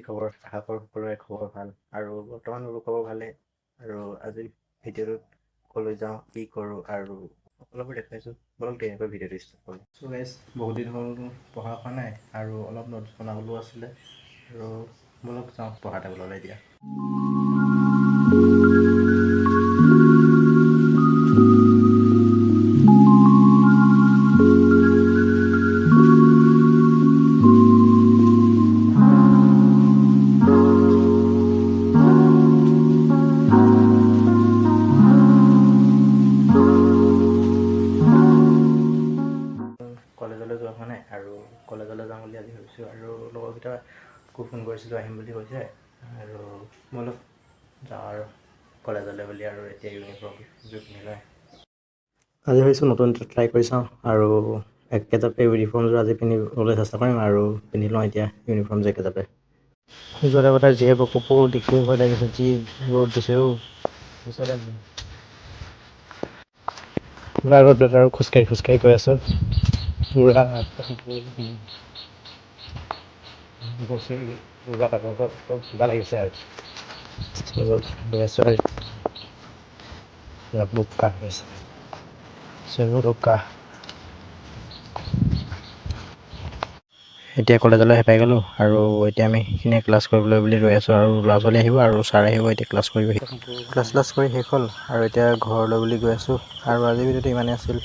খবৰ? আশা কৰোঁ সকলোৰে খবৰ ভাল আৰু বৰ্তমান মোৰো খবৰ ভালে। আৰু আজি ভিডিঅ'টোত ক'লৈ যাওঁ, কি কৰোঁ আৰু সকলোবোৰ দেখুৱাইছোঁ। বলক তেনেকৈ ভিডিঅ'টো ষ্টাৰ্ট কৰোঁ। চ' গাইজ, বহুত দিন হ'ল পঢ়া হোৱা নাই আৰু অলপ নোটছ বনাবলৈও আছিলে আৰু বলক যাওঁ পঢ়া টেবুললৈ এতিয়া। কলেজলৈ যোৱা হোৱা নাই আৰু কলেজলৈ যাম বুলি আজি ভাবিছোঁ আৰু লগৰকেইটা ফোন কৰিছিলোঁ আহিম বুলি কৈছে আৰু বলক যাওঁ আৰু কলেজলৈ বুলি আৰু এতিয়া ইউনিফৰ্ম পিন্ধি লয়। আজি ভাবিছোঁ নতুন এটা ট্ৰাই কৰি চাওঁ আৰু একেটাতে ইউনিফৰ্মযোৰ আজি পিন্ধিবলৈ চেষ্টা কৰিম আৰু পিন্ধি লওঁ এতিয়া ইউনিফৰ্ম যে একেটাতে। যোৱা কথা যিহে কপৌ দেখিও ভয় লাগিছে, যি ৰ'দ দিছেও পুৰা ৰ'দত আৰু খোজকাঢ়ি গৈ আছোঁ। পুৰা কিবা লাগিছে আৰু গৈ আছোঁ আৰু বোকা হৈ আছে। এতিয়া কলেজলৈ পাই গ'লোঁ আৰু এতিয়া আমি সেইখিনি ক্লাছ কৰিবলৈ বুলি ৰৈ আছোঁ আৰু ল'ৰা ছোৱালী আহিব আৰু ছাৰ আহিব এতিয়া ক্লাছ কৰিবহি। ক্লাছ কৰি শেষ হ'ল আৰু এতিয়া ঘৰলৈ বুলি গৈ আছোঁ আৰু আজিৰ ভিডিঅ'টো ইমানেই আছিল।